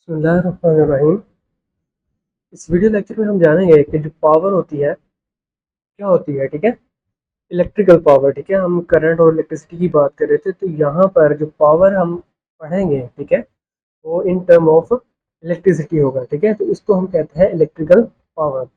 बिस्मिल्लाहिर्रहमानिर्रहीम। इस video lecture में हम जानेंगे कि जो पावर होती है क्या होती है। ठीक है, इलेक्ट्रिकल पावर। ठीक है, हम करंट और इलेक्ट्रिसिटी की बात कर रहे थे, तो यहाँ पर जो पावर हम पढ़ेंगे, ठीक है, वो इन टर्म ऑफ इलेक्ट्रिसिटी होगा। ठीक है, तो इसको हम कहते हैं इलेक्ट्रिकल पावर।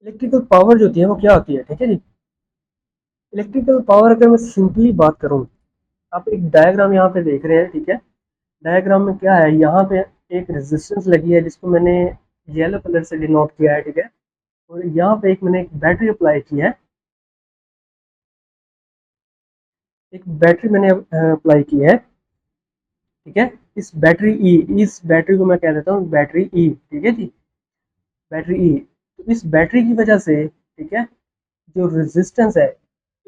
इलेक्ट्रिकल पावर जो होती है वो क्या होती है, ठीक है जी। इलेक्ट्रिकल पावर अगर मैं सिंपली बात करूँ, आप एक डायग्राम यहाँ पे देख रहे हैं। ठीक है, डायग्राम में क्या है, यहाँ पे एक रेजिस्टेंस लगी है जिसको मैंने येलो कलर से डिनोट किया है। ठीक है, और यहाँ पे एक मैंने एक बैटरी अप्लाई की है। एक बैटरी मैंने अप्लाई की है। ठीक है, इस बैटरी को मैं कह देता हूँ बैटरी ई। ठीक है जी, बैटरी ई। तो इस बैटरी की वजह से, ठीक है, जो रेजिस्टेंस है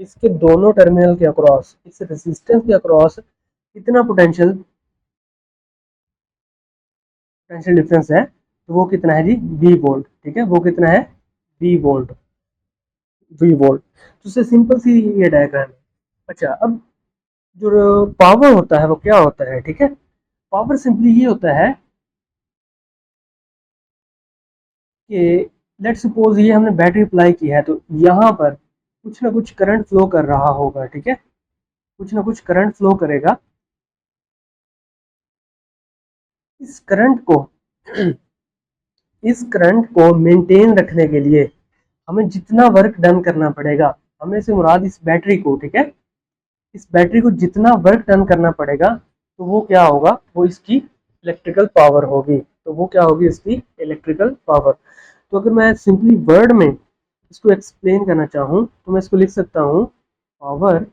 इसके दोनों टर्मिनल के अक्रॉस, इस रेजिस्टेंस के अक्रॉस कितना पोटेंशियल डिफरेंस है, तो वो कितना है जी, वी वोल्ट। ठीक है, वो कितना है, वी वोल्ट, वी वोल्ट। तो उससे सिंपल सी ये डायग्राम है। अच्छा, अब जो पावर होता है वो क्या होता है, ठीक है। पावर सिंपली ये होता है कि लेट सपोज ये हमने बैटरी अप्लाई की है, तो यहाँ पर कुछ ना कुछ करंट फ्लो कर रहा होगा। ठीक है, कुछ ना कुछ करंट फ्लो करेगा। इस करंट को इस करंट को मेंटेन रखने के लिए हमें जितना वर्क डन करना पड़ेगा, हमें से मुराद इस बैटरी को, ठीक है, इस बैटरी को जितना वर्क डन करना पड़ेगा, तो वो क्या होगा, वो इसकी इलेक्ट्रिकल पावर होगी। तो वो क्या होगी, इसकी इलेक्ट्रिकल पावर। तो अगर मैं सिंपली वर्ड में इसको एक्सप्लेन करना चाहूँ तो मैं इसको लिख सकता हूँ, power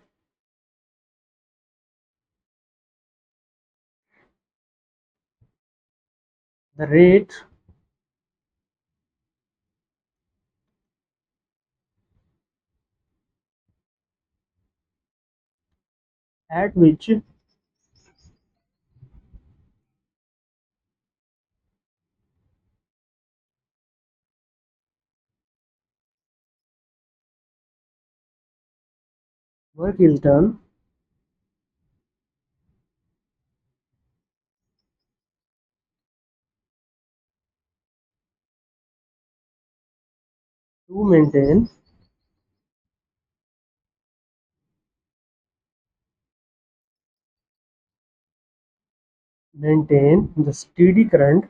the rate at which work is done to maintain the steady current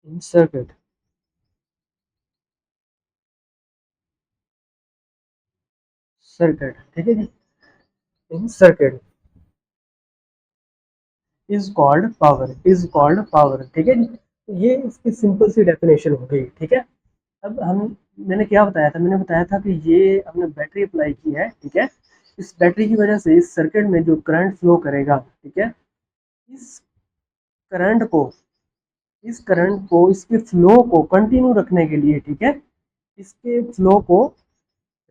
in circuit। ठीक है जी, इन सर्किट इज कॉल्ड पावर। ठीक है जी, तो ये इसकी सिंपल सी डेफिनेशन हो गई। ठीक है, अब हम मैंने क्या बताया था, मैंने बताया था कि ये हमने बैटरी अप्लाई की है। ठीक है, इस बैटरी की वजह से इस सर्किट में जो करंट फ्लो करेगा, ठीक है, इस करंट को इसके फ्लो को कंटिन्यू रखने के लिए, ठीक है, इसके फ्लो को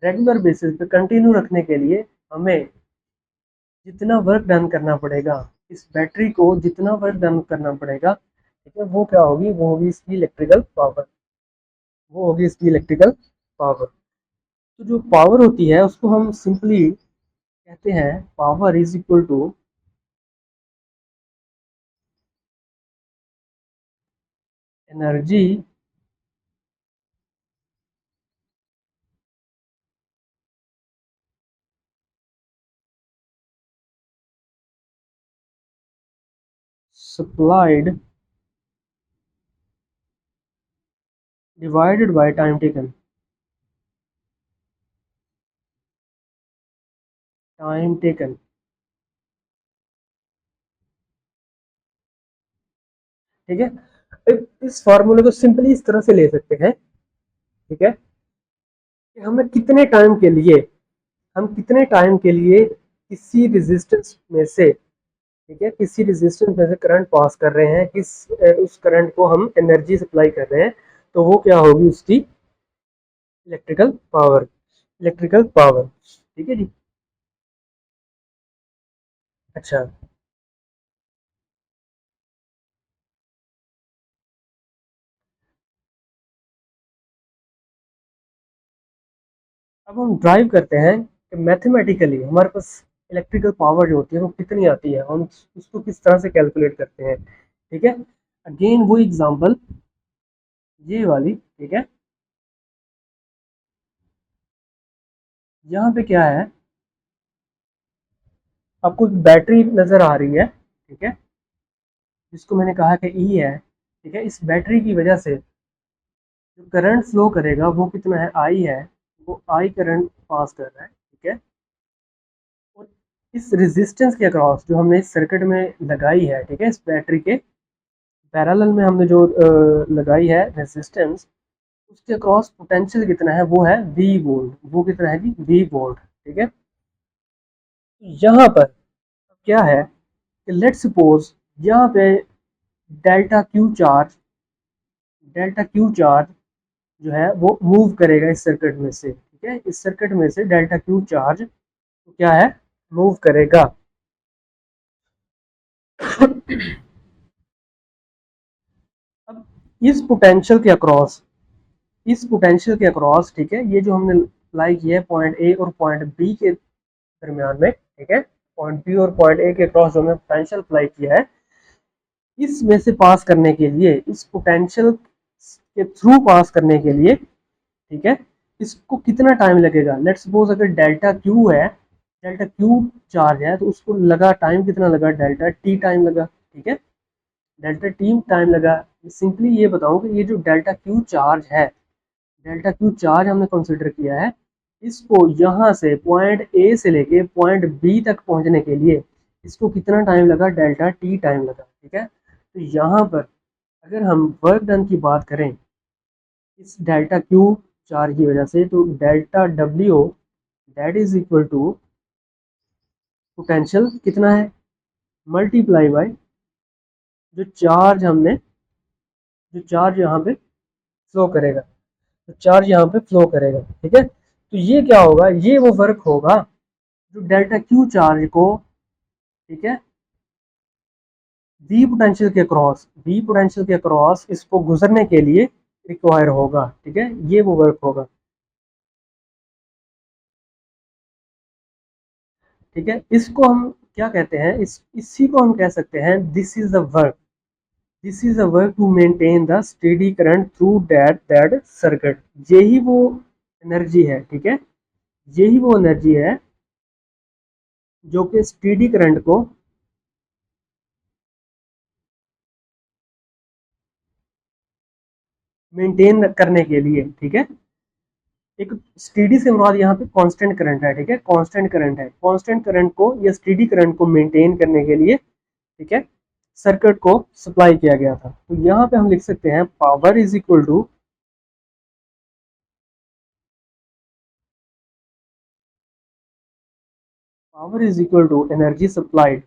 रेगुलर बेसिस पे कंटिन्यू रखने के लिए हमें जितना वर्क डन करना पड़ेगा, इस बैटरी को जितना वर्क डन करना पड़ेगा, ठीक है, वो क्या होगी, वो होगी इसकी इलेक्ट्रिकल पावर। वो होगी इसकी इलेक्ट्रिकल पावर। तो जो पावर होती है उसको हम सिंपली कहते हैं, power is equal to energy supplied divided by time taken. Time taken, ठीक है। इस फार्मूले को सिंपली इस तरह से ले सकते हैं, ठीक है, हमें कितने टाइम के लिए, हम कितने टाइम के लिए किसी रेजिस्टेंस में से, ठीक है, किसी रेजिस्टेंस में से करंट पास कर रहे हैं, उस करंट को हम एनर्जी सप्लाई कर रहे हैं, तो वो क्या होगी उसकी इलेक्ट्रिकल पावर, इलेक्ट्रिकल पावर। ठीक है जी। अच्छा, अब हम ड्राइव करते हैं कि मैथमेटिकली हमारे पास इलेक्ट्रिकल पावर जो होती है वो कितनी आती है, हम उसको किस तरह से कैलकुलेट करते हैं। ठीक है, अगेन वो एग्जांपल ये वाली, ठीक है, यहाँ पे क्या है, आपको एक बैटरी नजर आ रही है, ठीक है, जिसको मैंने कहा कि ई है। ठीक है, इस बैटरी की वजह से जो करंट फ्लो करेगा वो कितना है, आई है, वो आई करंट पास कर रहा है। ठीक है, और इस रेजिस्टेंस के अक्रॉस जो हमने इस सर्किट में लगाई है, ठीक है, इस बैटरी के पैरेलल में हमने जो लगाई है रेजिस्टेंस, उसके अक्रॉस पोटेंशियल कितना है, वो है वी वोल्ट, वो कितना है जी, वी वोल्ट। ठीक है, यहाँ पर क्या है कि लेट सपोज यहाँ पे delta Q charge, delta Q charge जो है वो मूव करेगा इस सर्किट में से। ठीक है, इस सर्किट में से डेल्टा क्यू चार्ज तो क्या है, मूव करेगा। अब इस पोटेंशियल के अक्रॉस, इस पोटेंशियल के अक्रॉस, ठीक है, ये जो हमने अप्लाई किया है पॉइंट ए और पॉइंट बी के दरमियान में, ठीक है, पॉइंट बी और पॉइंट ए के अक्रॉस जो हमने पोटेंशियल अप्लाई किया है, इसमें से पास करने के लिए, इस पोटेंशियल के थ्रू पास करने के लिए, ठीक है, इसको कितना टाइम लगेगा। लेट्स सपोज अगर डेल्टा क्यू है, डेल्टा क्यू चार्ज है, तो उसको लगा टाइम कितना लगा, डेल्टा टी टाइम लगा। ठीक है, डेल्टा टी टाइम लगा। सिंपली ये बताऊं कि ये जो डेल्टा क्यू चार्ज है, डेल्टा क्यू चार्ज हमने कंसिडर किया है, इसको यहाँ से पॉइंट ए से लेके पॉइंट बी तक पहुंचने के लिए इसको कितना टाइम लगा, डेल्टा टी टाइम लगा। ठीक है, तो यहाँ पर अगर हम वर्क डन की बात करें इस डेल्टा क्यू चार्ज की वजह से, तो delta W that is equal to potential कितना है, मल्टीप्लाई बाय जो चार्ज हमने, जो चार्ज यहाँ पे फ्लो करेगा, तो चार्ज यहाँ पे फ्लो करेगा। ठीक है, तो ये क्या होगा, ये वो वर्क होगा जो डेल्टा क्यू चार्ज को, ठीक है, वी पोटेंशियल के क्रॉस, वी पोटेंशियल के क्रॉस इसको गुजरने के लिए रिक्वायर होगा। ठीक है, ये वो वर्क होगा। ठीक है, इसको हम क्या कहते हैं, इसी को हम कह सकते हैं this is the work, this is the work to maintain the steady current through that circuit. यही वो एनर्जी है, ठीक है, यही वो एनर्जी है जो कि स्टेडी करंट को मेंटेन करने के लिए, ठीक है, एक स्टेडी से मुराद यहाँ पे कांस्टेंट करंट है। ठीक है, कांस्टेंट करंट है, कांस्टेंट करंट को या स्टेडी करंट को मेंटेन करने के लिए, ठीक है, सर्किट को सप्लाई किया गया था। तो यहाँ पे हम लिख सकते हैं power is equal to, power is equal to energy supplied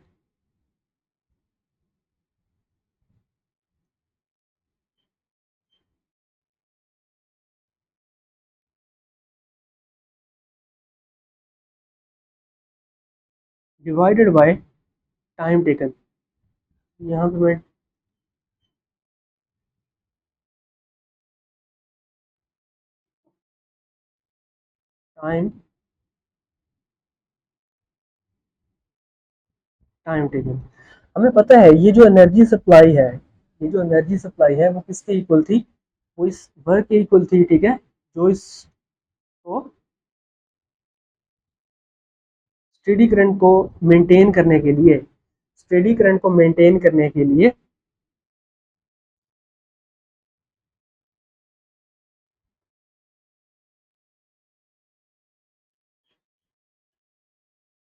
divided by time taken. यहाँ पे मैं टाइम, टाइम टेकन, हमें पता है ये जो एनर्जी सप्लाई है, ये जो एनर्जी सप्लाई है वो किसके इक्वल थी, वो इस वर्क के इक्वल थी। ठीक है, जो इसको स्टेडी करंट को मेंटेन करने के लिए, स्टेडी करंट को मेंटेन करने के लिए,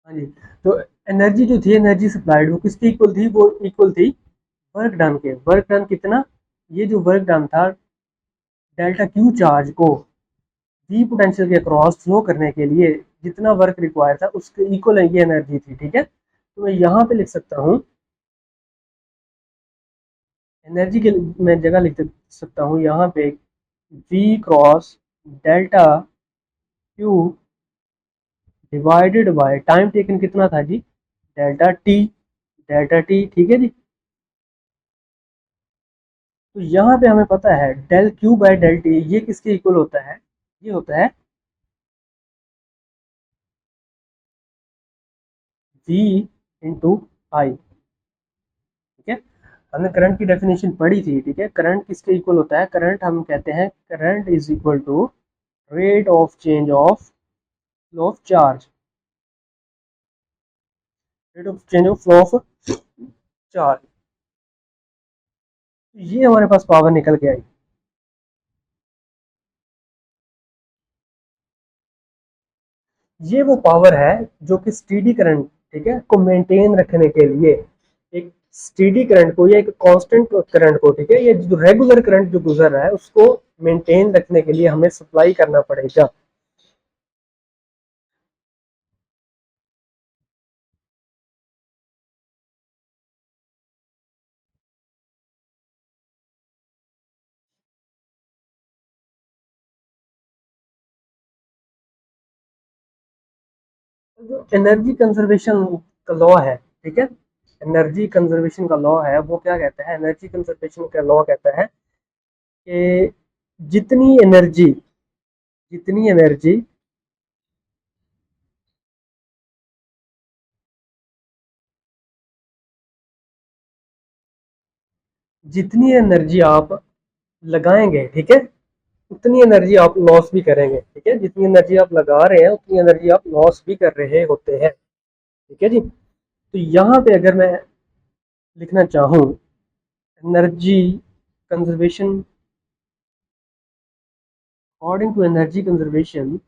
हाँ जी, तो एनर्जी जो थी, एनर्जी सप्लाइड वो किसकी इक्वल थी, वो इक्वल थी वर्क डन के। वर्क डन कितना, ये जो वर्क डन था डेल्टा क्यू चार्ज को वी पोटेंशियल के क्रॉस फ्लो करने के लिए जितना वर्क रिक्वायर था उसके इक्वल ये एनर्जी थी, ठीक है। तो मैं यहाँ पे लिख सकता हूँ एनर्जी के, मैं जगह लिख सकता हूँ यहाँ पे V cross delta Q divided by time taken कितना था जी, डेल्टा टी, डेल्टा टी, ठीक है जी। तो यहाँ पे हमें पता है del Q by del T ये किसके इक्वल होता है, ये होता है v इंटू आई, ठीक है। हमने करंट की डेफिनेशन पढ़ी थी, ठीक है। करंट किसके इक्वल होता है, करंट हम कहते हैं current is equal to rate of change of flow of charge, rate of change of flow of charge. ये हमारे पास पावर निकल के आई। ये वो पावर है जो कि स्टेडी करंट, ठीक है, को मेंटेन रखने के लिए, एक स्टेडी करंट को या एक कांस्टेंट करंट को, ठीक है, ये जो रेगुलर करंट जो गुजर रहा है उसको मेंटेन रखने के लिए हमें सप्लाई करना पड़ेगा। जो एनर्जी कंजर्वेशन का लॉ है, ठीक है, एनर्जी कंजर्वेशन का लॉ है वो क्या कहता है, एनर्जी कंजर्वेशन का लॉ कहता है कि जितनी एनर्जी जितनी एनर्जी जितनी एनर्जी आप लगाएंगे, ठीक है, उतनी एनर्जी आप लॉस भी करेंगे, ठीक है। जितनी एनर्जी आप लगा रहे हैं उतनी एनर्जी आप लॉस भी कर रहे होते हैं, ठीक है जी। तो यहाँ पे अगर मैं लिखना चाहूँ energy conservation, according to energy conservation,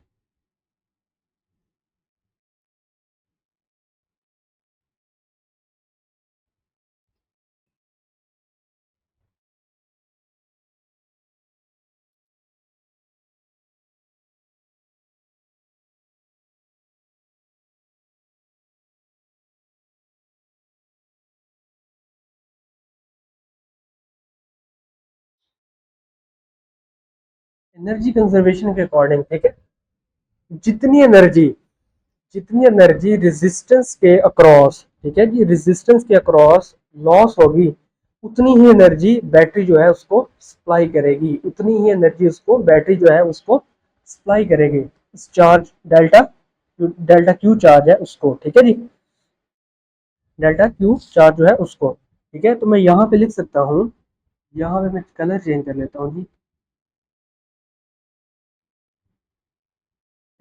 energy conservation के अकॉर्डिंग, ठीक है, जितनी एनर्जी जितनी एनर्जी रेजिस्टेंस के अक्रॉस, ठीक है जी, रेजिस्टेंस के अक्रॉस लॉस होगी उतनी ही एनर्जी बैटरी जो है उसको सप्लाई करेगी, उतनी ही एनर्जी उसको बैटरी जो है उसको सप्लाई करेगी, इस चार्ज डेल्टा, जो डेल्टा क्यू चार्ज है उसको, ठीक है जी, डेल्टा क्यू चार्ज जो है उसको, ठीक है। तो मैं यहाँ पे लिख सकता हूँ, यहाँ पे मैं कलर चेंज कर लेता हूँ जी,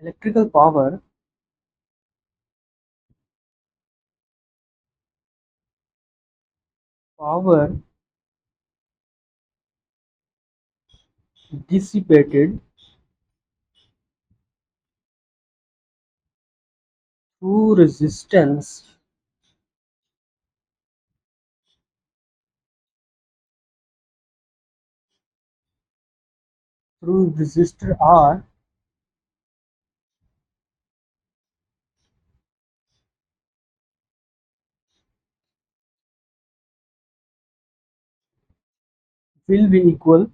electrical power, power dissipated through resistance, through resistor R will be equal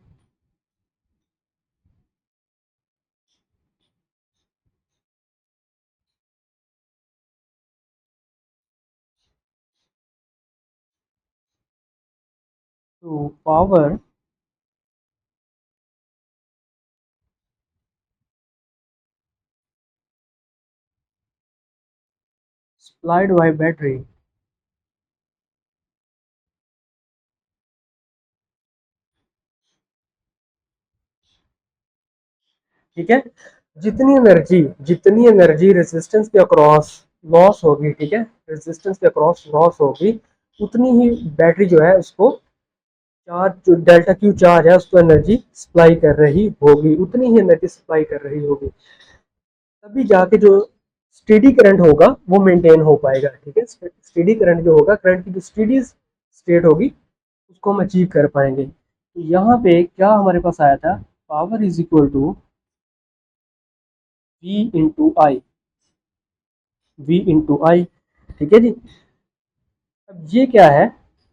to power supplied by battery, ठीक है। जितनी एनर्जी रेजिस्टेंस के अक्रॉस लॉस होगी, ठीक है, रेजिस्टेंस के अक्रॉस लॉस होगी उतनी ही बैटरी जो है उसको चार्ज, जो डेल्टा क्यू चार्ज है उसको एनर्जी सप्लाई कर रही होगी, उतनी ही एनर्जी सप्लाई कर रही होगी, तभी जाके जो स्टेडी करंट होगा वो मेंटेन हो पाएगा, ठीक है। स्टेडी करंट जो होगा, करंट की जो स्टेडी स्टेट होगी उसको हम अचीव कर पाएंगे। तो यहाँ पे क्या हमारे पास आया था, power is equal to V into I, ठीक है जी। अब ये क्या है,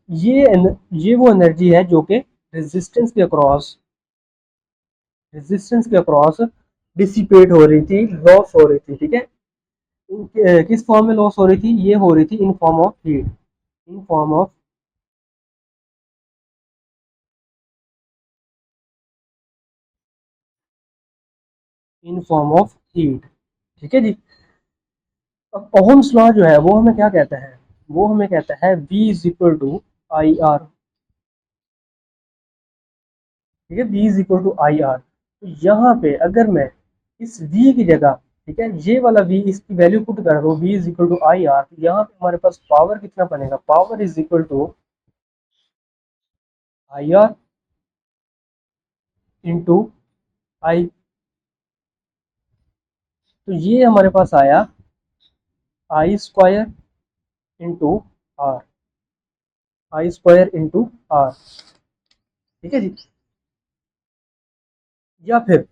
ये वो एनर्जी है जो कि रेजिस्टेंस के अक्रॉस डिसिपेट हो रही थी, लॉस हो रही थी, ठीक है। किस फॉर्म में लॉस हो रही थी, ये हो रही थी in form of heat, in form of in form of heat, ठीक है जी। अब ओहम्स लॉ जो है वो हमें क्या कहता है, वो हमें कहता है V is equal to I R, ठीक है, V is equal to I R. तो यहाँ पे अगर मैं इस V की जगह, ठीक है, ये वाला V इसकी वैल्यू पुट कर दो, V is equal to I R, तो यहाँ पे हमारे पास पावर कितना बनेगा, power is equal to I R into I. तो ये हमारे पास आया I square into R, I square into R, ठीक है जी। या फिर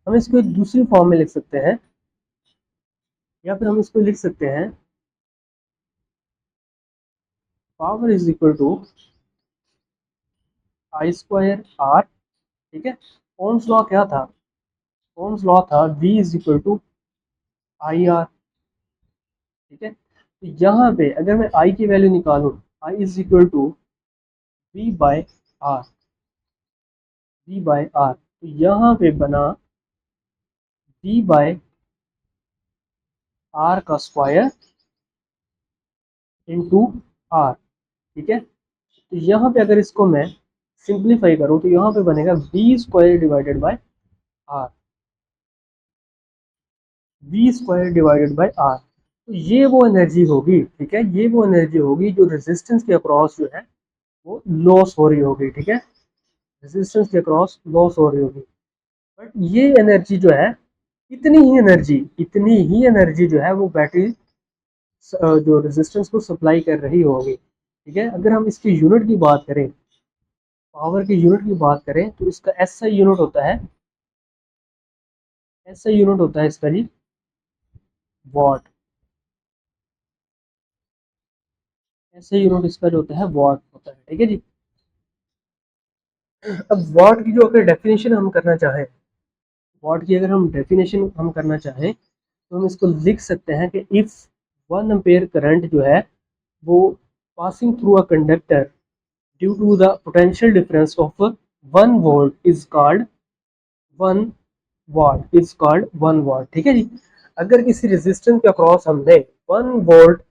हम इसको एक दूसरी फॉर्म में लिख सकते हैं, या फिर हम इसको लिख सकते हैं power is equal to I square R, ठीक है। ओम्स लॉ क्या था, ओम्स लॉ था V is equal to I R, ठीक है। तो यहाँ पे अगर मैं I की वैल्यू निकालूं, I is equal to V by R, V by R, तो यहाँ पे बना V बाय आर का स्क्वायर इंटू आर, ठीक है। तो यहाँ पे अगर इसको मैं सिंप्लीफाई करूँ तो यहाँ पे बनेगा V square divided by R, V square divided by R. तो ये वो एनर्जी होगी, ठीक है, ये वो एनर्जी होगी जो रेजिस्टेंस के अक्रॉस जो है वो लॉस हो रही होगी, ठीक है, रेजिस्टेंस के अक्रॉस लॉस हो रही होगी। बट ये एनर्जी जो है, इतनी ही एनर्जी जो है वो बैटरी जो रेजिस्टेंस को सप्लाई कर रही होगी, ठीक है। अगर हम इसकी यूनिट की बात करें, पावर की यूनिट की बात करें, तो इसका एसआई यूनिट होता है, एसआई यूनिट होता है इसका जी वॉट, एसआई यूनिट इसका जो होता है वॉट होता है, ठीक है जी। अब वॉट की जो अगर डेफिनेशन हम करना चाहें, वॉट की अगर हम डेफिनेशन हम करना चाहें, तो हम इसको लिख सकते हैं कि इफ 1 एम्पेयर करंट जो है वो passing through a conductor due to the potential difference of 1 volt is called 1 watt, ठीक है जी। अगर किसी रेजिस्टेंस के अक्रॉस हमने 1 वोल्ट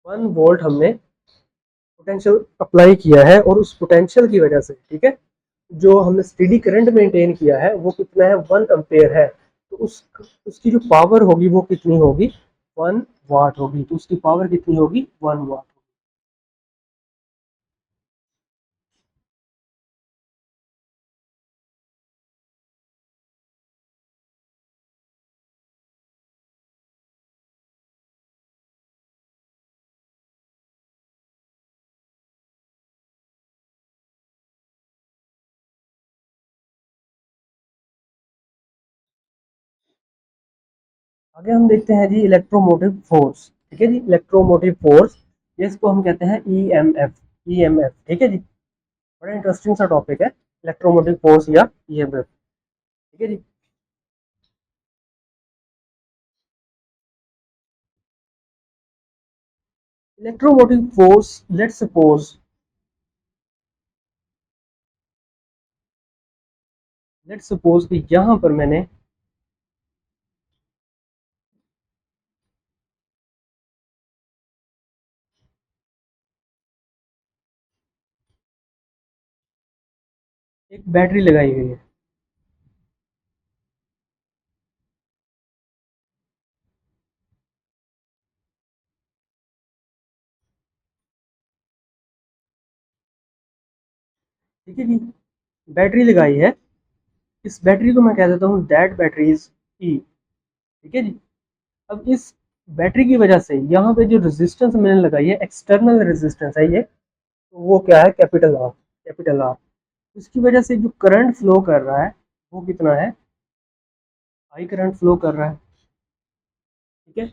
1 वोल्ट हमने पोटेंशियल अप्लाई किया है, और उस पोटेंशियल की वजह से, ठीक है, जो हमने स्टेडी करंट मेंटेन किया है वो कितना है, 1 एम्पेयर है, तो उसकी जो पावर होगी वो कितनी होगी, 1 वाट होगी। तो उसकी पावर कितनी होगी, 1 वाट। आगे हम देखते हैं जी इलेक्ट्रोमोटिव फोर्स, ठीक है जी, इलेक्ट्रोमोटिव फोर्स, इसको हम कहते हैं ईएमएफ, ईएमएफ, ठीक है जी। बड़ा इंटरेस्टिंग सा टॉपिक है इलेक्ट्रोमोटिव फोर्स या ईएमएफ, ठीक है जी। इलेक्ट्रोमोटिव फोर्स, लेट्स सपोज कि यहाँ पर मैंने एक बैटरी लगाई हुई है, ठीक है जी, बैटरी लगाई है। इस बैटरी को मैं कह देता हूँ दैट बैटरी इज ई, ठीक है जी। अब इस बैटरी की वजह से यहाँ पे जो रेजिस्टेंस मैंने लगाई है, एक्सटर्नल रेजिस्टेंस है ये, तो वो क्या है, कैपिटल आर, कैपिटल आर। इसकी वजह से जो करंट फ्लो कर रहा है वो कितना है, आई करंट फ्लो कर रहा है, ठीक है।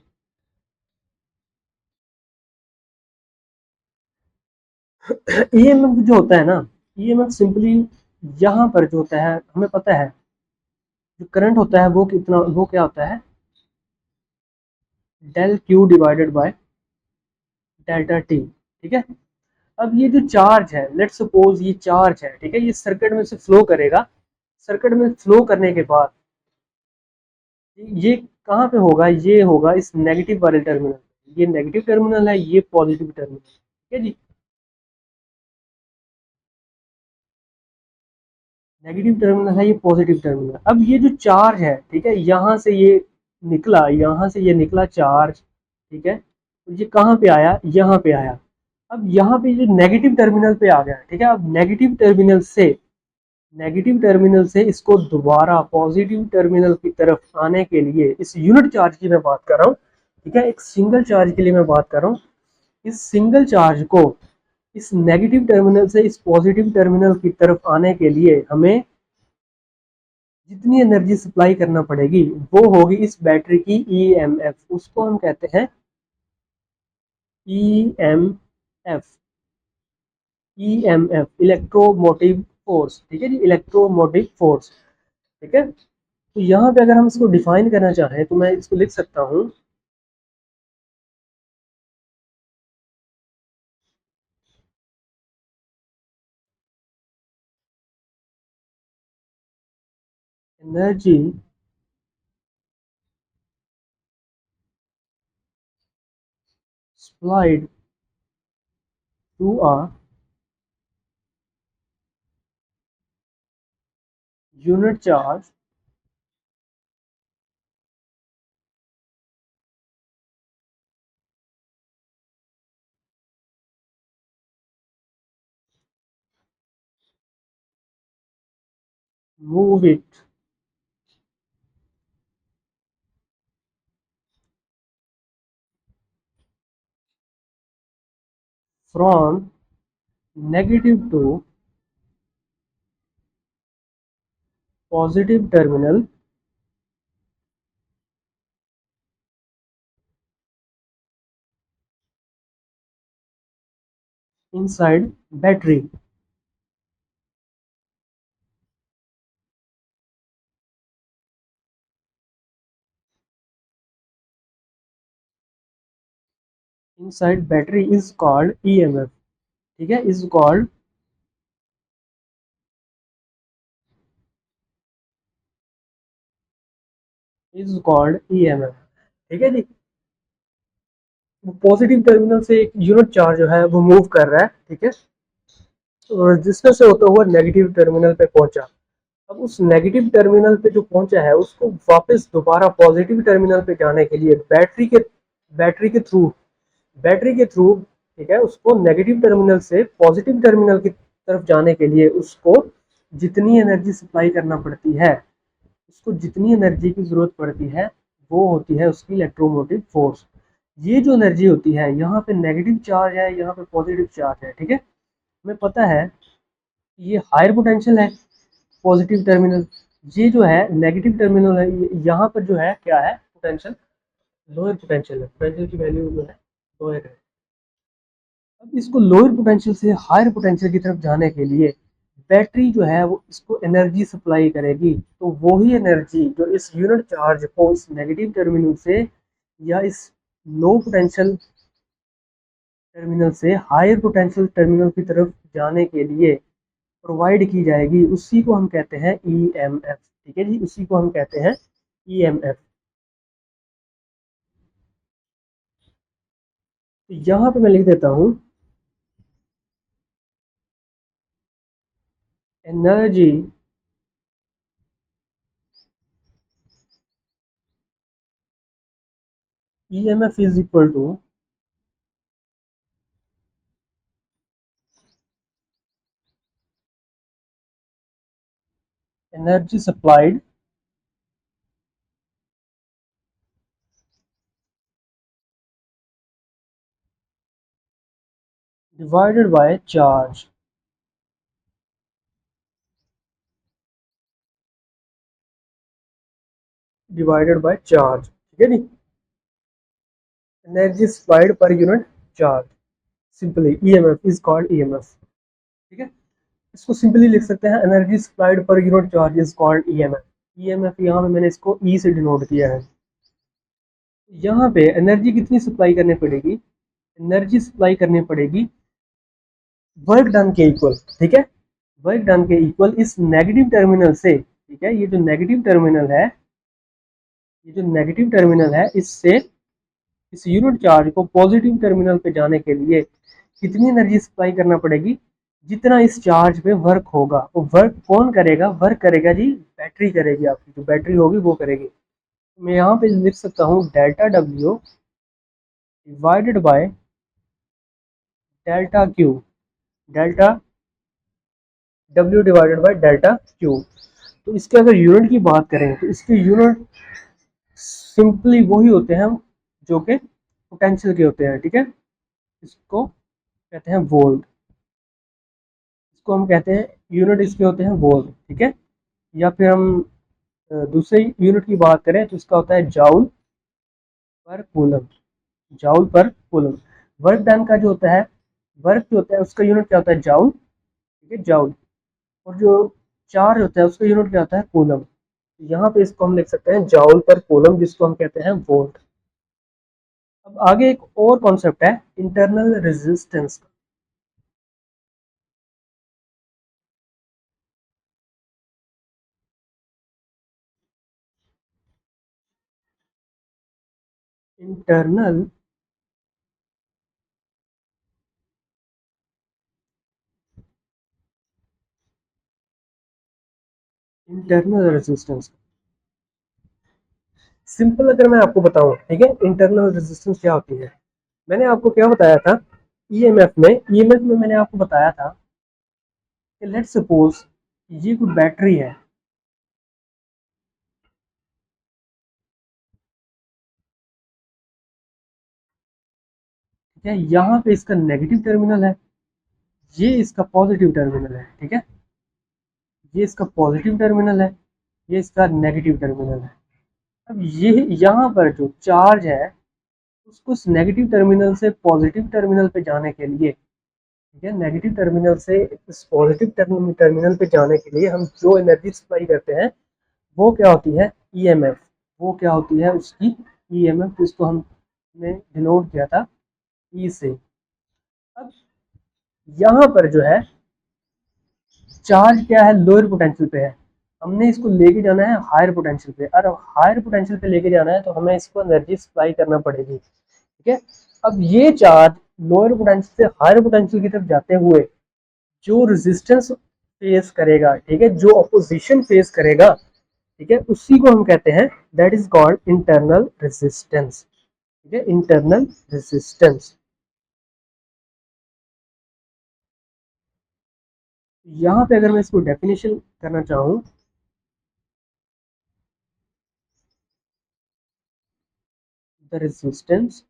ईएमएफ जो होता है ना, ईएमएफ सिंपली यहाँ पर जो होता है हमें पता है, जो करंट होता है वो कितना, वो क्या होता है, del Q divided by delta T, ठीक है। अब ये जो चार्ज है, लेट सपोज ये चार्ज है, ठीक है, ये सर्किट में से फ्लो करेगा। सर्किट में फ्लो करने के बाद ये कहाँ पे होगा, ये होगा इस नेगेटिव वाले टर्मिनल, ये नेगेटिव टर्मिनल है, ये पॉजिटिव टर्मिनल, ठीक है जी। नेगेटिव टर्मिनल है, ये पॉजिटिव टर्मिनल। अब ये जो चार्ज है, ठीक है, यहाँ से ये निकला, यहाँ से ये निकला चार्ज, ठीक है, तो ये कहाँ पे आया, यहाँ पे आया। अब यहाँ पे ये नेगेटिव टर्मिनल पे आ गया, ठीक है। अब नेगेटिव टर्मिनल से इसको दोबारा पॉजिटिव टर्मिनल की तरफ आने के लिए, इस यूनिट चार्ज की मैं बात कर रहा हूँ, ठीक है, एक सिंगल चार्ज के लिए मैं बात कर रहा हूँ। इस सिंगल चार्ज को इस नेगेटिव टर्मिनल से इस पॉजिटिव टर्मिनल की तरफ आने के लिए हमें जितनी एनर्जी सप्लाई करना पड़ेगी वो होगी इस बैटरी की ईएमएफ, उसको हम कहते हैं ईएमएफ। ईएमएफ इलेक्ट्रोमोटिव फोर्स, ठीक है जी, इलेक्ट्रोमोटिव फोर्स, ठीक है। तो यहाँ पे अगर हम इसको डिफाइन करना चाहें तो मैं इसको लिख सकता हूँ, energy supplied to a unit charge move it from negative to positive terminal inside battery. Inside battery is called EMF, ठीक है, इज कॉल्ड ईएमएफ, ठीक है जी। वो पॉजिटिव टर्मिनल से एक यूनिट चार्ज जो है वो मूव कर रहा है, ठीक है, और जिसमें से होता हुआ नेगेटिव टर्मिनल पे पहुंचा। अब उस नेगेटिव टर्मिनल पे जो पहुंचा है उसको वापस दोबारा पॉजिटिव टर्मिनल पे जाने के लिए बैटरी के थ्रू बैटरी के थ्रू ठीक है, उसको नेगेटिव टर्मिनल से पॉजिटिव टर्मिनल की तरफ जाने के लिए उसको जितनी एनर्जी सप्लाई करना पड़ती है, उसको जितनी एनर्जी की ज़रूरत पड़ती है वो होती है उसकी इलेक्ट्रोमोटिव फोर्स। ये जो एनर्जी होती है, यहाँ पे नेगेटिव चार्ज है, यहाँ पे पॉजिटिव चार्ज है, ठीक है। हमें पता है ये हायर पोटेंशियल है, पॉजिटिव टर्मिनल, ये जो है नेगेटिव टर्मिनल है, यहाँ पर जो है क्या है, पोटेंशियल लोअर पोटेंशियल है, पोटेंशियल की वैल्यू जो है लोअर है। अब इसको लोअर पोटेंशियल से हायर पोटेंशियल की तरफ जाने के लिए बैटरी जो है वो इसको एनर्जी सप्लाई करेगी, तो वही एनर्जी जो इस यूनिट चार्ज को इस नेगेटिव टर्मिनल से या इस लो पोटेंशियल टर्मिनल से हायर पोटेंशियल टर्मिनल की तरफ जाने के लिए प्रोवाइड की जाएगी, उसी को हम कहते हैं ईएमएफ, ठीक है जी, उसी को हम कहते हैं ईएमएफ। तो यहाँ पे मैं लिख देता हूँ energy EMF is equal to energy supplied divided by charge. Divided by charge, ठीक है जी। Energy supplied per unit charge, simply EMF is called EMF, ठीक है। इसको सिंपली लिख सकते हैं, energy supplied per unit charge is called EMF. EMF यहाँ पे मैंने इसको ई से डिनोट किया है। यहाँ पे एनर्जी कितनी सप्लाई करनी पड़ेगी, एनर्जी सप्लाई करनी पड़ेगी वर्क डन के इक्वल, ठीक है। वर्क डन के इक्वल इस नेगेटिव टर्मिनल से, ठीक है। ये जो नेगेटिव टर्मिनल है, ये जो नेगेटिव टर्मिनल है, इससे इस यूनिट चार्ज को पॉजिटिव टर्मिनल पे जाने के लिए कितनी एनर्जी सप्लाई करना पड़ेगी, जितना इस चार्ज पे वर्क होगा। वो वर्क कौन करेगा, वर्क करेगा जी बैटरी करेगी, आपकी जो बैटरी होगी वो करेगी। मैं यहाँ पे लिख सकता हूँ delta W divided by delta Q, delta W divided by delta Q. तो इसके अगर यूनिट की बात करें तो इसके यूनिट सिंपली वही होते हैं जो कि पोटेंशियल के होते हैं, ठीक है। इसको कहते हैं वोल्ट, इसको हम कहते हैं यूनिट इसके होते हैं वोल्ट, ठीक है। या फिर हम दूसरे यूनिट की बात करें तो इसका होता है जाउल पर कूलम, जाउल पर कूलम। वर्क डन का जो होता है, वर्क जो होता है उसका यूनिट क्या होता है, जाउल, ठीक है, जाउल। और जो चार्ज होता है उसका यूनिट क्या होता है, कूलम। यहाँ पे इसको हम लिख सकते हैं जाउल पर कूलम, जिसको हम कहते हैं वोल्ट। अब आगे एक और कॉन्सेप्ट है इंटरनल रेजिस्टेंस का। इंटरनल इंटरनल रेजिस्टेंस, सिंपल अगर मैं आपको बताऊं, ठीक है, इंटरनल रेजिस्टेंस क्या होती है। मैंने आपको क्या बताया था, ईएमएफ में मैंने आपको बताया था कि लेट्स सपोज ये कोई बैटरी है, ठीक है। यहाँ पे इसका नेगेटिव टर्मिनल है, ये इसका पॉजिटिव टर्मिनल है, ठीक है। ये इसका पॉजिटिव टर्मिनल है, ये इसका नेगेटिव टर्मिनल है। अब ये यहाँ पर जो चार्ज है उसको उस नेगेटिव टर्मिनल से पॉजिटिव टर्मिनल पे जाने के लिए, ठीक है, नेगेटिव टर्मिनल से इस पॉजिटिव टर्मिनल पे जाने के लिए हम जो एनर्जी सप्लाई करते हैं वो क्या होती है, ईएमएफ। वो क्या होती है उसकी ईएमएफ, जिसको हमने डिनोट किया था ई से। अब यहाँ पर जो है चार्ज क्या है, लोअर पोटेंशियल पे है, हमने इसको लेके जाना है हायर पोटेंशियल पे। और हायर पोटेंशियल पे लेके जाना है तो हमें इसको एनर्जी सप्लाई करना पड़ेगी, ठीक है। अब ये चार्ज लोअर पोटेंशियल से हायर पोटेंशियल की तरफ जाते हुए जो रेजिस्टेंस फेस करेगा, ठीक है, जो अपोजिशन फेस करेगा, ठीक है, उसी को हम कहते हैं, that is called internal resistance, ठीक है, इंटरनल रेजिस्टेंस। यहाँ पे अगर मैं इसको डेफिनेशन करना चाहूँ, the resistance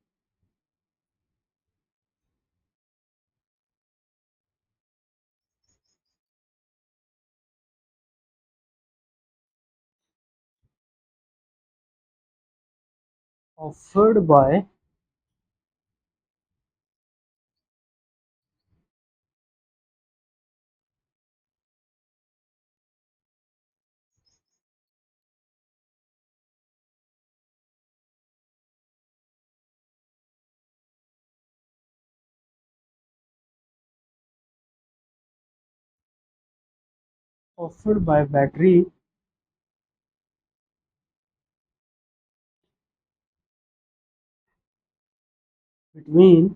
offered by battery between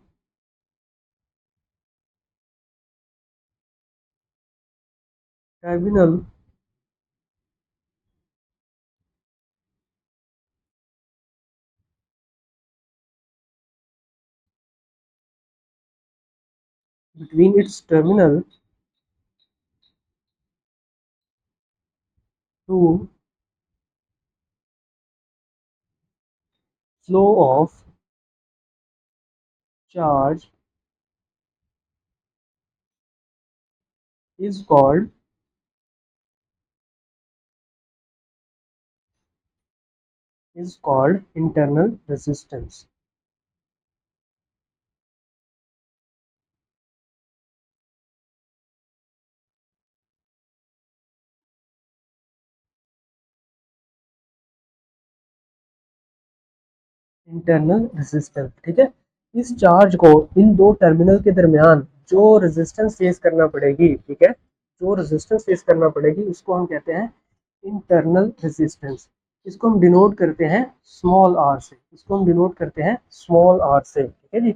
terminal between its terminal to flow of charge is called is called internal resistance. Internal resistance, ठीक है। इस चार्ज को इन दो टर्मिनल के दरमियान जो रेजिस्टेंस फेस करना पड़ेगी, ठीक है, जो रेजिस्टेंस फेस करना पड़ेगी उसको हम कहते हैं इंटरनल रेजिस्टेंस। इसको हम डिनोट करते हैं स्मॉल आर से, इसको हम डिनोट करते हैं स्मॉल आर से, ठीक है जी।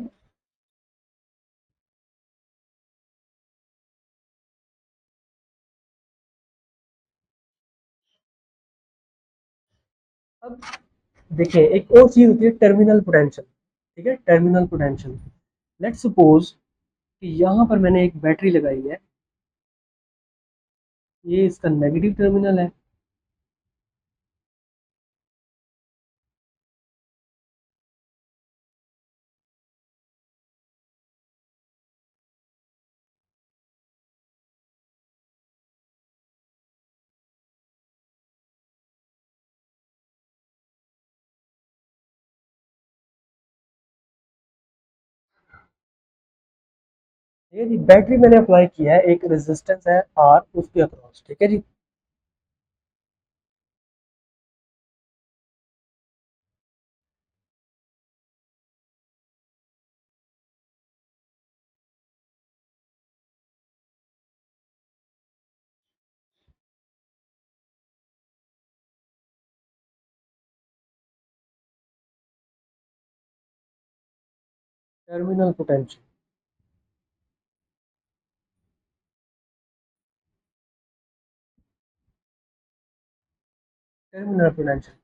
अब देखिए एक और चीज होती है टर्मिनल पोटेंशियल, ठीक है, टर्मिनल पोटेंशियल। लेट्स सपोज कि यहाँ पर मैंने एक बैटरी लगाई है, ये इसका नेगेटिव टर्मिनल है, ये जी बैटरी मैंने अप्लाई किया है, एक रेजिस्टेंस है आर उसके अक्रॉस, ठीक है जी। Terminal potential, terminal potential.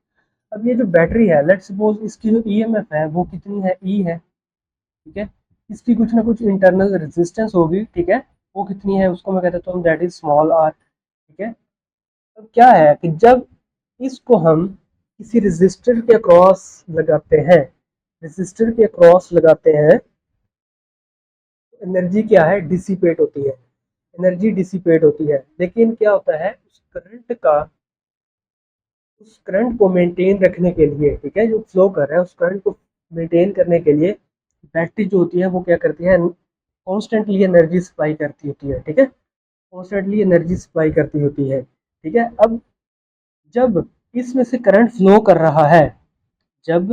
अब ये जो बैटरी है, लेट्स सपोज इसकी जो ईएमएफ है वो कितनी है, ई है, ठीक है। इसकी कुछ ना कुछ इंटरनल रेजिस्टेंस होगी, ठीक है, वो कितनी है उसको मैं कह देता हूँ दैट इज स्मॉल आर, ठीक है। अब क्या है कि जब इसको हम किसी रेजिस्टर के अक्रॉस लगाते हैं, रेजिस्टर के अक्रॉस लगाते हैं, एनर्जी क्या है, डिसिपेट होती है, एनर्जी डिसिपेट होती है। लेकिन क्या होता है उस करंट को मेंटेन रखने के लिए, ठीक है, जो फ्लो कर रहा है उस करंट को मेंटेन करने के लिए बैटरी जो होती है वो क्या करती है, कॉन्स्टेंटली एनर्जी सप्लाई करती होती है, ठीक है, कॉन्स्टेंटली एनर्जी सप्लाई करती होती है, ठीक है। अब जब इसमें से करंट फ्लो कर रहा है, जब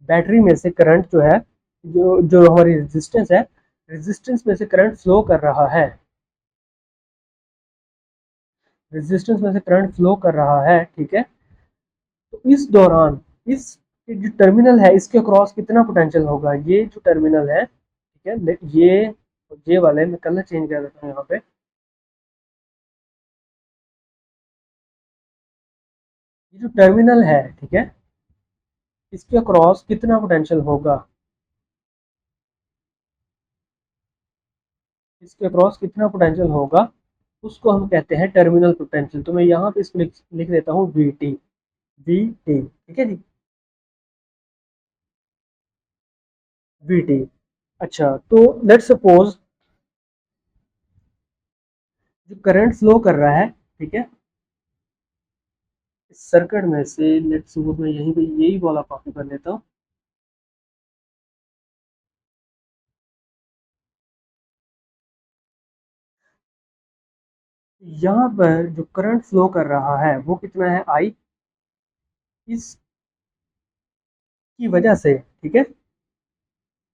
बैटरी में से करंट जो है, जो जो हमारी रेजिस्टेंस है, रेजिस्टेंस में से करंट फ्लो कर रहा है, रेजिस्टेंस में से करंट फ्लो कर रहा है, ठीक है। तो इस दौरान इस जो टर्मिनल है इसके क्रॉस कितना पोटेंशियल होगा, ये जो टर्मिनल है, ठीक है, ये वाले मैं कलर चेंज कर देता हूँ यहाँ पे, ये जो टर्मिनल है, ठीक है, इसके क्रॉस कितना पोटेंशियल होगा, इसके क्रॉस कितना पोटेंशियल होगा उसको हम कहते हैं टर्मिनल पोटेंशियल। तो मैं यहाँ पे इसको लिख देता हूँ वी टी, वी टी, ठीक है जी, वी टी। अच्छा तो लेट्स सपोज जो करंट फ्लो कर रहा है, ठीक है, इस सर्किट में से लेट्स सपोज मैं यहीं पे यही वाला कॉपी कर लेता हूँ। यहाँ पर जो करंट फ्लो कर रहा है वो कितना है, आई, इसकी वजह से, ठीक है,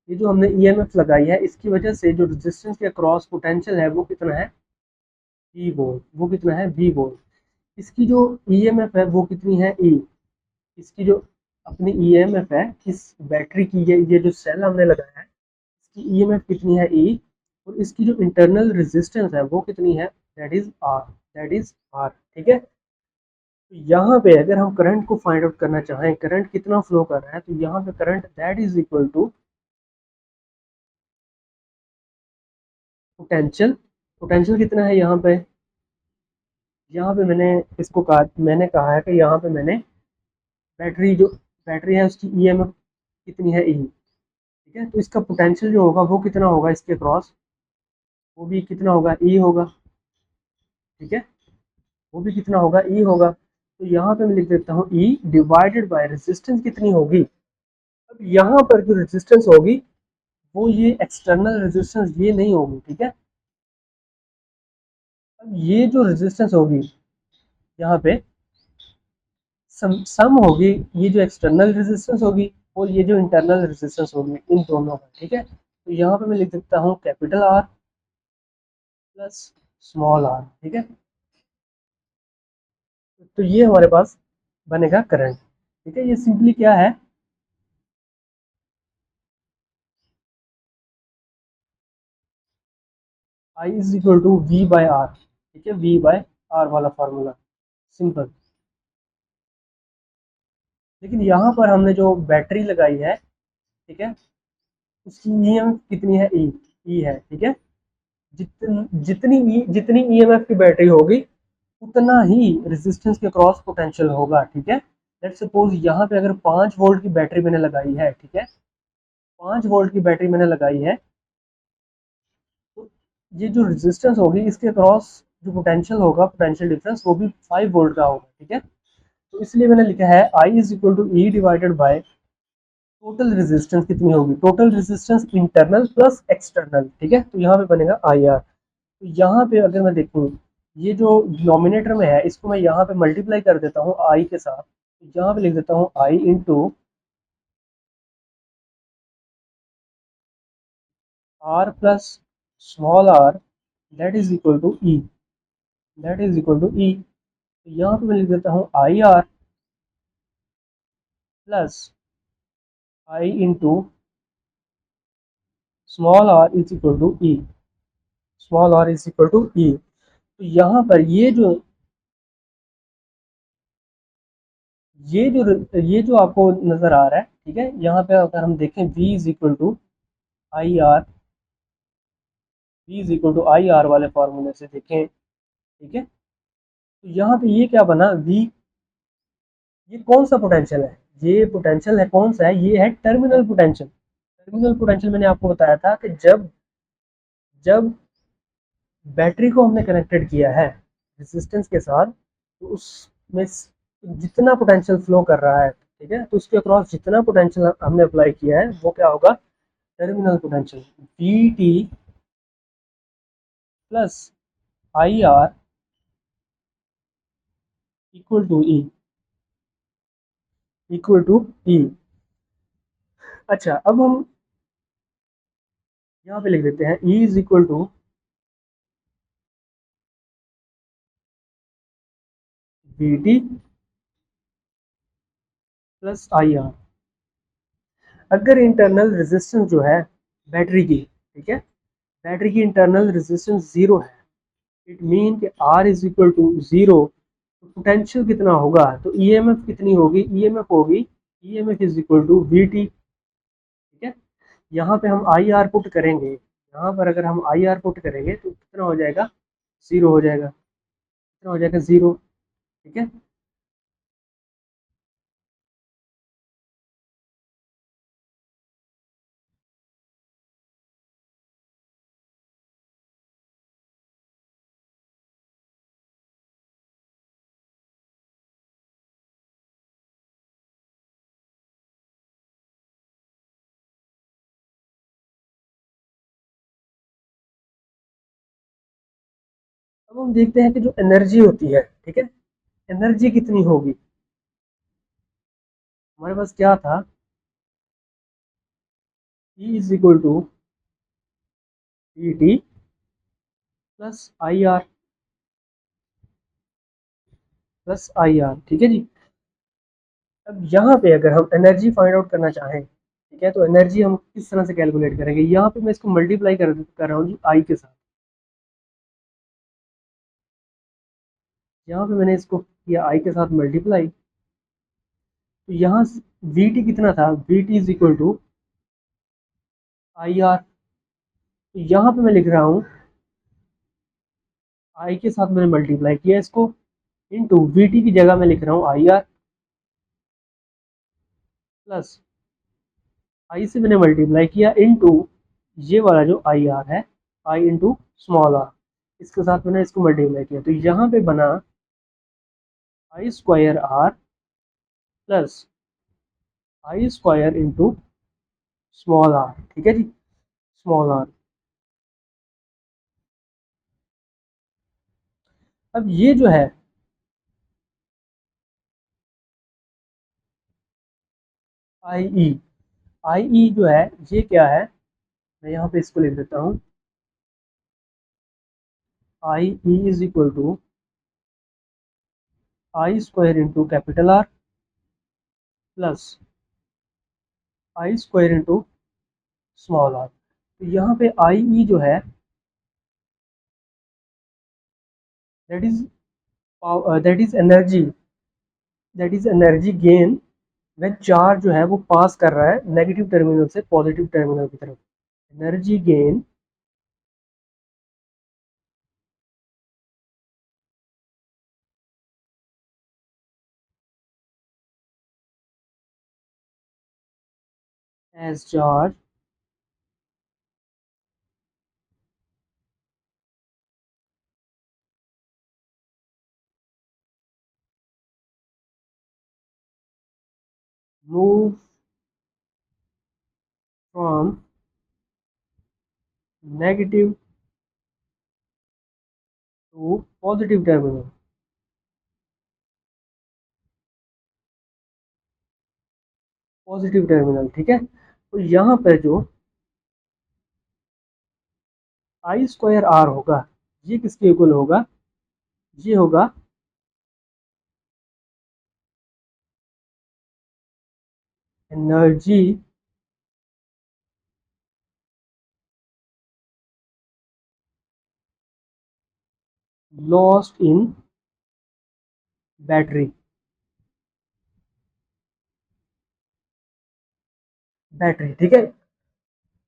ये जो हमने ईएमएफ लगाई है इसकी वजह से जो रेजिस्टेंस के क्रॉस पोटेंशियल है वो कितना है, वी वोल्ट, वो कितना है, वी वोल्ट। इसकी जो ईएमएफ है वो कितनी है, ई, इसकी जो अपनी ईएमएफ है इस बैटरी की, ये जो सेल हमने लगाया है इसकी ईएमएफ कितनी है, ई, और इसकी जो इंटरनल रेजिस्टेंस है वो कितनी है, that is R, that is R, ठीक है। तो यहाँ पे अगर हम करंट को फाइंड आउट करना चाहें, करंट कितना फ्लो कर रहा है, तो यहाँ पे current that is equal to potential, potential कितना है यहाँ पे, यहाँ पे मैंने इसको कहा, मैंने कहा है कि यहाँ पे मैंने बैटरी जो बैटरी है उसकी ईएमएफ कितनी है, ई, ठीक है, तो इसका पोटेंशियल जो होगा वो कितना होगा इसके क्रॉस, वो भी कितना होगा, ई होगा, ठीक है, वो भी कितना होगा, ई होगा। तो तो यहाँ पे मैं लिख देता हूँ ई डिवाइडेड बाय रेजिस्टेंस कितनी होगी। अब यहाँ पर जो रेजिस्टेंस होगी वो ये एक्सटर्नल रेजिस्टेंस ये नहीं होगी, ठीक है। अब ये जो रेजिस्टेंस होगी यहाँ पे सम होगी, ये जो एक्सटर्नल रेजिस्टेंस होगी और ये जो इंटरनल रेजिस्टेंस होगी इन दोनों का, ठीक है। तो यहाँ पे मैं लिख देता हूँ capital R plus small R, ठीक है। तो ये हमारे पास बनेगा करंट, ठीक है। ये सिंपली क्या है, I is equal to V by R, ठीक है, वी बाय आर वाला फार्मूला, सिंपल। लेकिन यहाँ पर हमने जो बैटरी लगाई है, ठीक है, उसकी ईएमएफ कितनी है, ई है, ठीक है। जितनी ईएमएफ की बैटरी होगी उतना ही रेजिस्टेंस के क्रॉस पोटेंशियल होगा, ठीक है। लेट्स सपोज यहाँ पे अगर 5 वोल्ट की बैटरी मैंने लगाई है, ठीक है, 5 वोल्ट की बैटरी मैंने लगाई है, तो ये जो रेजिस्टेंस होगी इसके क्रॉस जो पोटेंशियल होगा, पोटेंशियल डिफरेंस, वो भी 5 वोल्ट का होगा, ठीक है। तो इसलिए मैंने लिखा है I is equal to E divided by total resistance कितनी होगी, total resistance internal plus external, ठीक है। तो यहाँ पे बनेगा आई आर। तो यहाँ पे अगर मैं देखूँ, ये जो डिनोमिनेटर में है इसको मैं यहाँ पे मल्टीप्लाई कर देता हूँ आई के साथ। तो यहाँ पे लिख देता हूँ I into R plus small R that is equal to E, that is equal to E. तो यहाँ पे मैं लिख देता हूँ I R plus I into small R is equal to E, small R is equal to E. तो यहाँ पर ये जो आपको नजर आ रहा है, ठीक है, यहाँ पे अगर हम देखें v is equal to I R, V is equal to I R वाले फॉर्मूले से देखें, ठीक है। तो यहाँ पे ये क्या बना v, ये कौन सा पोटेंशियल है, ये पोटेंशियल है कौन सा है, ये है टर्मिनल पोटेंशियल। टर्मिनल पोटेंशियल मैंने आपको बताया था कि जब जब बैटरी को हमने कनेक्टेड किया है रेजिस्टेंस के साथ, तो उसमें जितना पोटेंशियल फ्लो कर रहा है, ठीक है, तो उसके अक्रॉस जितना पोटेंशियल हमने अप्लाई किया है वो क्या होगा, terminal potential V T plus I R equal to E, equal to E. अच्छा, अब हम यहाँ पे लिख देते हैं E is equal to V T plus I R. अगर इंटरनल रेजिस्टेंस जो है बैटरी की, ठीक है, बैटरी की इंटरनल रेजिस्टेंस जीरो है, इट मीन कि R is equal to zero, तो पोटेंशियल कितना होगा, तो ईएमएफ कितनी होगी, ईएमएफ होगी EMF is equal to V T, ठीक है। यहाँ पे हम आई आर पुट करेंगे, यहाँ पर अगर हम आई आर पुट करेंगे तो कितना हो जाएगा, जीरो हो जाएगा, कितना हो जाएगा, जीरो, ठीक है। अब हम देखते हैं कि जो एनर्जी होती है, ठीक है, एनर्जी कितनी होगी। हमारे पास क्या था, E is equal to V T plus I R, plus I R, ठीक है जी। अब यहाँ पे अगर हम एनर्जी फाइंड आउट करना चाहें, ठीक है, तो एनर्जी हम किस तरह से कैलकुलेट करेंगे, यहाँ पे मैं इसको मल्टीप्लाई कर रहा हूँ जी आई के साथ। यहाँ पे मैंने इसको किया आई के साथ मल्टीप्लाई, तो यहाँ वी टी कितना था, V T is equal to I R. तो यहाँ पे मैं लिख रहा हूँ आई के साथ मैंने मल्टीप्लाई किया इसको, इंटू वी टी की जगह मैं लिख रहा हूँ आई आर, प्लस आई से मैंने मल्टीप्लाई किया इंटू ये वाला जो आई आर है, आई इंटू स्मॉल आर, इसके साथ मैंने इसको मल्टीप्लाई किया, तो यहाँ पे बना I square R plus I square into small R, ठीक है जी, स्मॉल आर। अब ये जो है आई ई, आई ई जो है ये क्या है, मैं यहाँ पे इसको लिख देता हूँ, I E is equal to I square into capital R plus I square into small R. तो यहाँ पे आई ई जो है that is that is energy gain when charge जो है वो पास कर रहा है नेगेटिव टर्मिनल से पॉजिटिव टर्मिनल की तरफ। Energy gain as charge move from negative to positive terminal. Positive terminal, ठीक है। तो यहाँ पर जो आई स्क्वायर आर होगा ये किसके इक्वल होगा, ये होगा energy lost in battery. Battery, ठीक है।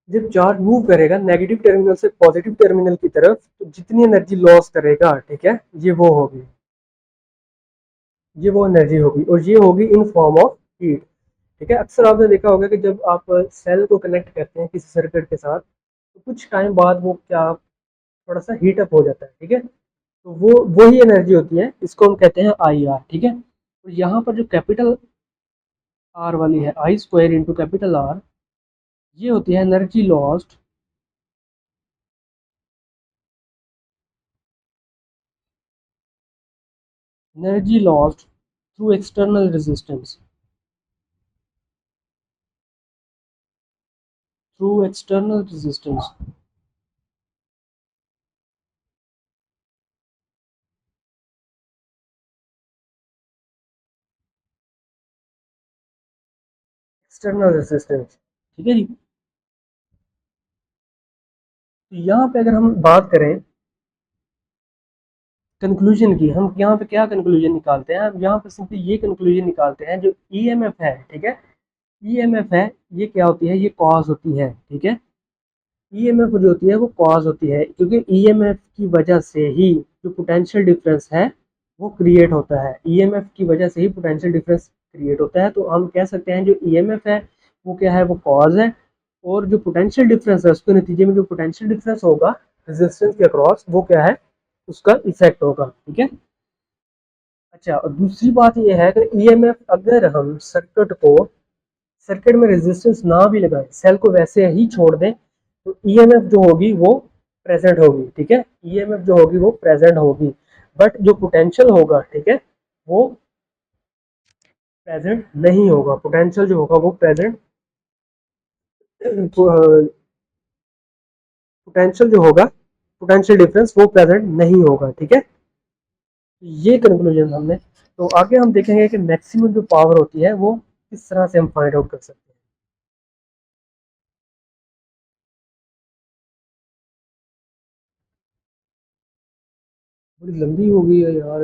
जब चार्ज मूव करेगा नेगेटिव टर्मिनल से पॉजिटिव टर्मिनल की तरफ तो जितनी एनर्जी लॉस करेगा, ठीक है, ये वो होगी, ये वो एनर्जी होगी, और ये होगी इन फॉर्म ऑफ हीट, ठीक है। अक्सर आपने देखा होगा कि जब आप सेल को कनेक्ट करते हैं किसी सर्किट के साथ तो कुछ टाइम बाद वो क्या थोड़ा सा हीट अप हो जाता है, ठीक है। तो वो वही एनर्जी होती है, इसको हम कहते हैं आई आर, ठीक है। तो यहाँ पर जो कैपिटल आर वाली है आई स्क्वायर इंटू कैपिटल आर, ये होती है energy lost, energy lost through external resistance, through external resistance. External resistance, ठीक है जी। तो यहाँ पे अगर हम बात करें कंक्लूजन की, हम यहाँ पे क्या कंक्लूजन निकालते हैं, हम यहाँ पे सिंपली ये कंक्लूजन निकालते हैं जो ईएमएफ है, ठीक है, ईएमएफ है, ये क्या होती है, ये कॉज होती है, ठीक है। ईएमएफ जो होती है वो कॉज होती है क्योंकि ईएमएफ की वजह से ही जो पोटेंशियल डिफरेंस है वो क्रिएट होता है, ईएमएफ की वजह से ही पोटेंशियल डिफरेंस क्रिएट होता है। तो हम कह सकते हैं जो ईएमएफ है वो क्या है, वो कॉज है, और जो पोटेंशियल डिफरेंस है उसके नतीजे में जो पोटेंशियल डिफरेंस होगा रेजिस्टेंस के अक्रॉस वो क्या है, उसका इफेक्ट होगा, ठीक है। अच्छा, और दूसरी बात ये है कि ईएमएफ अगर हम सर्किट में रेजिस्टेंस ना भी लगाएं, सेल को वैसे ही छोड़ दें, तो ईएमएफ जो होगी वो प्रेजेंट होगी, ठीक है, ईएमएफ जो होगी वो प्रेजेंट होगी, बट जो पोटेंशियल होगा, ठीक है, वो प्रेजेंट नहीं होगा, पोटेंशियल जो होगा वो प्रेजेंट, पोटेंशियल जो होगा, पोटेंशियल डिफरेंस वो प्रेजेंट नहीं होगा, ठीक है। ये कंक्लूजन हमने, तो आगे हम देखेंगे कि मैक्सिमम जो पावर होती है वो किस तरह से हम फाइंड आउट कर सकते हैं। बड़ी लंबी हो गई है यार।